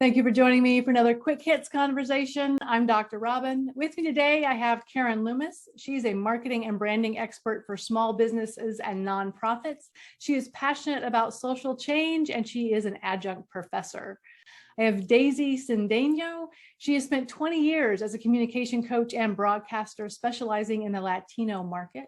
Thank you for joining me for another Quick Hits conversation. I'm Dr. Robyn. With me today, I have Karen Loomis. She's a marketing and branding expert for small businesses and nonprofits. She is passionate about social change, and she is an adjunct professor. I have Daisy Cedeño. She has spent 20 years as a communication coach and broadcaster, specializing in the Latino market.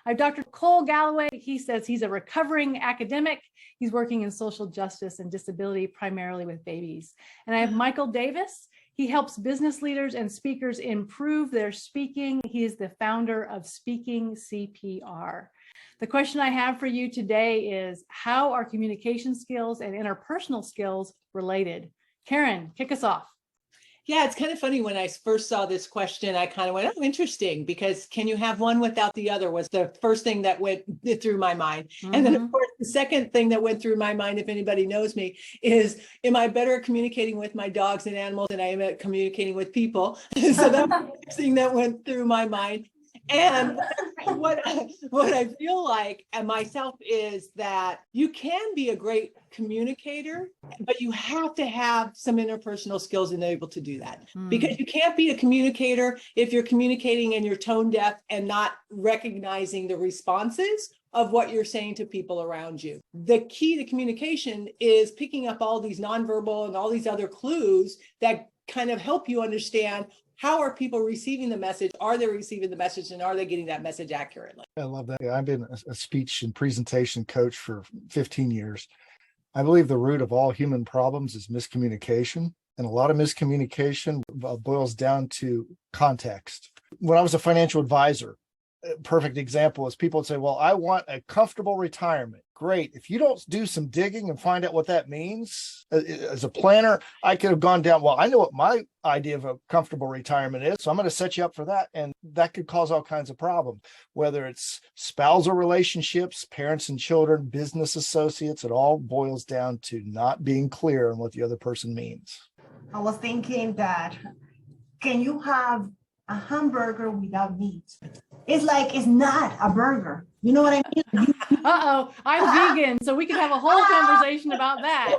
I have Dr. Cole Galloway. He says he's a recovering academic. He's working in social justice and disability, primarily with babies. And I have Michael Davis. He helps business leaders and speakers improve their speaking. He is the founder of Speaking CPR. The question I have for you today is, how are communication skills and interpersonal skills related? Karen, kick us off. Yeah, it's kind of funny. When I first saw this question, I kind of went, oh, interesting, because can you have one without the other was the first thing that went through my mind. Mm-hmm. And then, of course, the second thing that went through my mind, if anybody knows me, is, am I better at communicating with my dogs and animals than I am at communicating with people? So that was the next thing that went through my mind. And what I feel like and myself is that you can be a great communicator, but you have to have some interpersonal skills and able to do that. Because you can't be a communicator if you're communicating and you're tone deaf and not recognizing the responses of what you're saying to people around you. The key to communication is picking up all these nonverbal and all these other clues that kind of help you understand, how are people receiving the message? Are they receiving the message, and are they getting that message accurately? I love that. I've been a speech and presentation coach for 15 years. I believe the root of all human problems is miscommunication. And a lot of miscommunication boils down to context. When I was a financial advisor, a perfect example is people would say, well, I want a comfortable retirement. Great. If you don't do some digging and find out what that means, as a planner, I could have gone down, well, I know what my idea of a comfortable retirement is, so I'm going to set you up for that. And that could cause all kinds of problems, whether it's spousal relationships, parents and children, business associates. It all boils down to not being clear on what the other person means. I was thinking that, can you have a hamburger without meat? It's like, it's not a burger. You know what I mean? Uh-oh, I'm vegan, so we could have a whole conversation about that.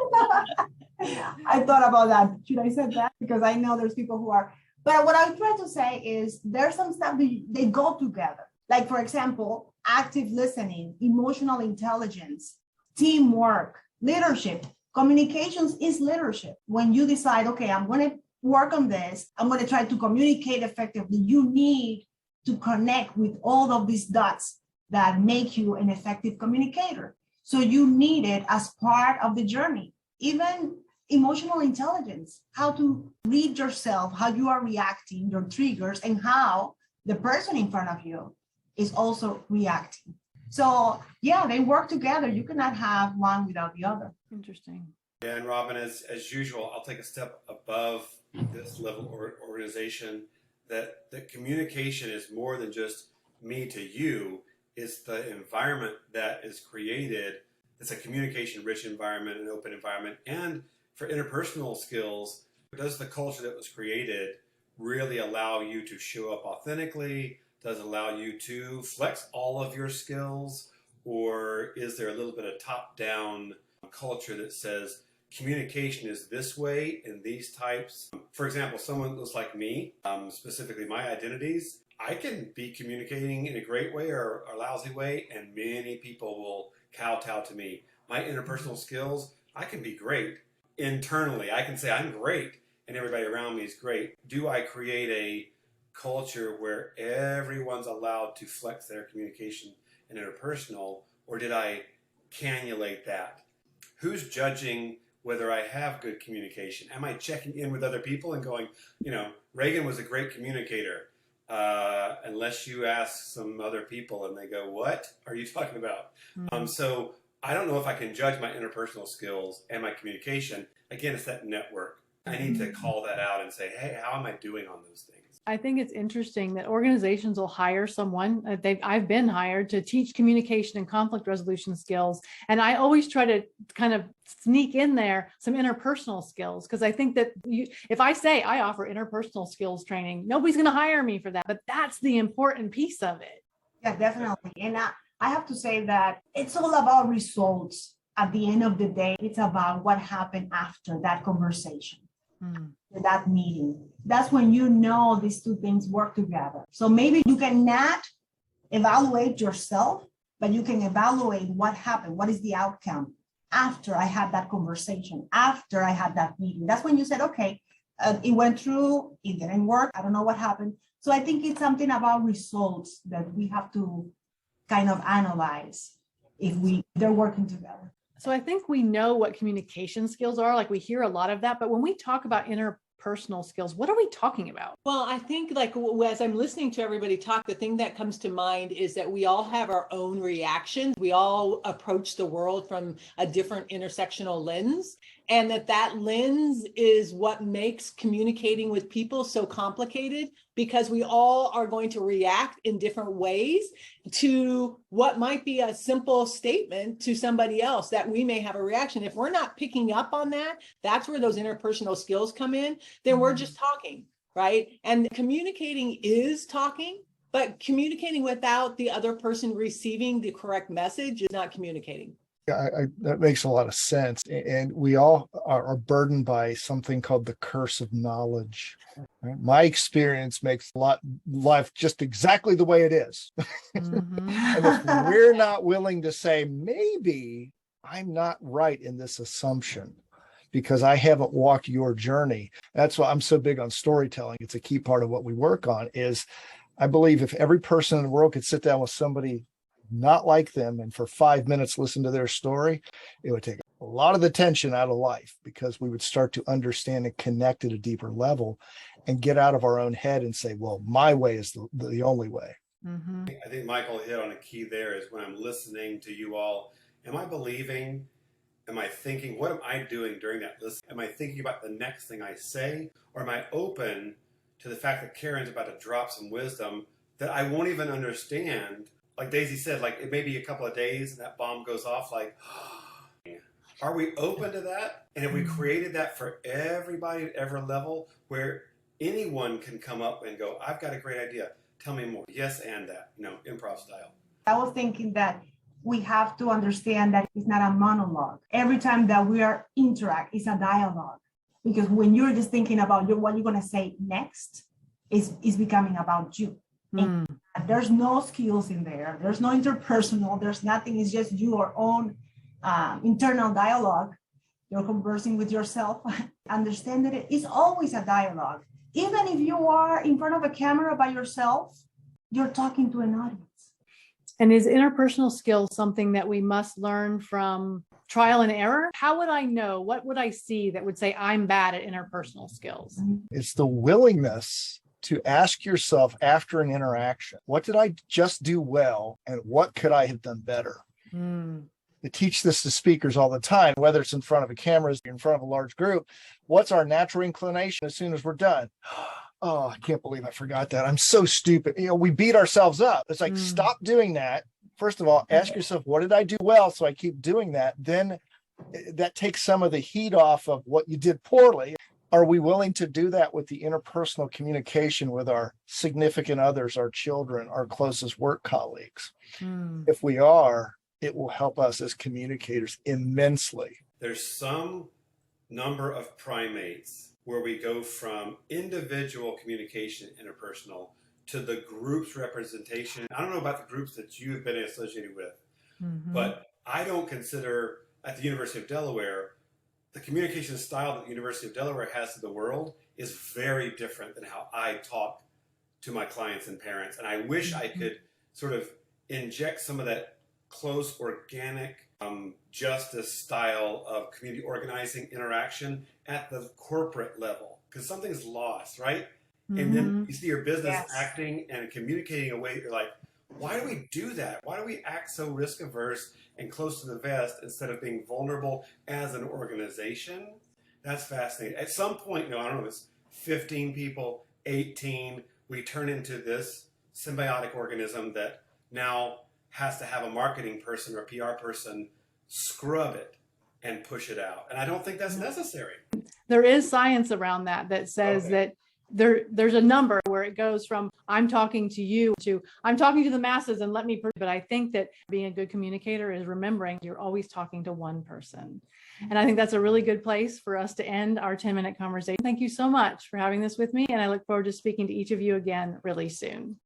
I thought about that. Should I say that? Because I know there's people who are, but what I'm trying to say is there's some stuff they go together. Like, for example, active listening, emotional intelligence, teamwork, leadership. Communications is leadership. When you decide, okay, I'm going to work on this, I'm going to try to communicate effectively, you need to connect with all of these dots that make you an effective communicator. So you need it as part of the journey. Even emotional intelligence, how to read yourself, how you are reacting, your triggers, and how the person in front of you is also reacting. So yeah, they work together. You cannot have one without the other. Interesting. Yeah, and Robyn, as usual, I'll take a step above this level or organization, that communication is more than just me to you. It's the environment that is created. It's a communication-rich environment, an open environment. And for interpersonal skills, does the culture that was created really allow you to show up authentically? Does it allow you to flex all of your skills? Or is there a little bit of top-down culture that says communication is this way in these types? For example, someone that's like me, specifically my identities, I can be communicating in a great way or a lousy way, and many people will kowtow to me. My interpersonal skills, I can be great. Internally, I can say I'm great, and everybody around me is great. Do I create a culture where everyone's allowed to flex their communication and interpersonal, or did I cannulate that? Who's judging whether I have good communication? Am I checking in with other people and going, Reagan was a great communicator, unless you ask some other people and they go, what are you talking about? Mm-hmm. So I don't know if I can judge my interpersonal skills and my communication. Again, it's that network. I need to call that out and say, hey, how am I doing on those things? I think it's interesting that organizations will hire someone. I've been hired to teach communication and conflict resolution skills. And I always try to kind of sneak in there some interpersonal skills, because I think that if I say I offer interpersonal skills training, nobody's going to hire me for that. But that's the important piece of it. Yeah, definitely. And I have to say that it's all about results. At the end of the day, it's about what happened after that conversation. for that meeting. That's when you know these two things work together. So maybe you cannot evaluate yourself, but you can evaluate what happened, what is the outcome after I had that conversation, after I had that meeting. That's when you said, okay, it went through, it didn't work, I don't know what happened. So I think it's something about results that we have to kind of analyze if they're working together. So I think we know what communication skills are, like we hear a lot of that, but when we talk about interpersonal skills, what are we talking about? Well, I think like as I'm listening to everybody talk, the thing that comes to mind is that we all have our own reactions. We all approach the world from a different intersectional lens, and that lens is what makes communicating with people so complicated, because we all are going to react in different ways to what might be a simple statement to somebody else that we may have a reaction. If we're not picking up on that, that's where those interpersonal skills come in. Then we're just talking, right? And communicating is talking, but communicating without the other person receiving the correct message is not communicating. Yeah, that makes a lot of sense. And we all are burdened by something called the curse of knowledge. Right? My experience makes life just exactly the way it is. And if we're not willing to say, maybe I'm not right in this assumption because I haven't walked your journey. That's why I'm so big on storytelling. It's a key part of what we work on. Is I believe if every person in the world could sit down with somebody not like them and for 5 minutes listen to their story, it would take a lot of the tension out of life, because we would start to understand and connect at a deeper level and get out of our own head and say, well, my way is the only way. I think Michael hit on a key there. Is when I'm listening to you all, am I believing? Am I thinking? What am I doing during that listen? Am I thinking about the next thing I say? Or am I open to the fact that Karen's about to drop some wisdom that I won't even understand? Like Daisy said, like it may be a couple of days and that bomb goes off, like, are we open to that? And have we created that for everybody at every level where anyone can come up and go, I've got a great idea. Tell me more. Yes, and that, improv style. I was thinking that we have to understand that it's not a monologue. Every time that we are interact, it's a dialogue. Because when you're just thinking about what you're going to say next, it's becoming about you. And there's no skills in there. There's no interpersonal. There's nothing. It's just your own internal dialogue. You're conversing with yourself. Understand that it is always a dialogue. Even if you are in front of a camera by yourself, you're talking to an audience. And is interpersonal skills something that we must learn from trial and error? How would I know? What would I see that would say I'm bad at interpersonal skills? It's the willingness to ask yourself after an interaction, what did I just do well? And what could I have done better? I teach this to speakers all the time, whether it's in front of a camera, in front of a large group. What's our natural inclination as soon as we're done? Oh, I can't believe I forgot that. I'm so stupid. We beat ourselves up. It's like, stop doing that. First of all, ask yourself, what did I do well? So I keep doing that. Then that takes some of the heat off of what you did poorly. Are we willing to do that with the interpersonal communication with our significant others, our children, our closest work colleagues? If we are, it will help us as communicators immensely. There's some number of primates where we go from individual communication, interpersonal, to the group's representation. I don't know about the groups that you've been associated with, but I don't consider at the University of Delaware, the communication style that the University of Delaware has to the world is very different than how I talk to my clients and parents. And I wish I could sort of inject some of that close, organic, justice style of community organizing interaction at the corporate level, because something's lost, right? And then you see your business acting and communicating in a way that you're like, why do we do that? Why do we act so risk averse and close to the vest instead of being vulnerable as an organization? That's fascinating. At some point, I don't know, it's 15 people, 18, we turn into this symbiotic organism that now has to have a marketing person or a PR person scrub it and push it out. And I don't think that's necessary. There is science around that says that there's a number where it goes from I'm talking to you to I'm talking to the masses and let me, but I think that being a good communicator is remembering you're always talking to one person. And I think that's a really good place for us to end our 10-minute conversation. Thank you so much for having this with me. And I look forward to speaking to each of you again really soon.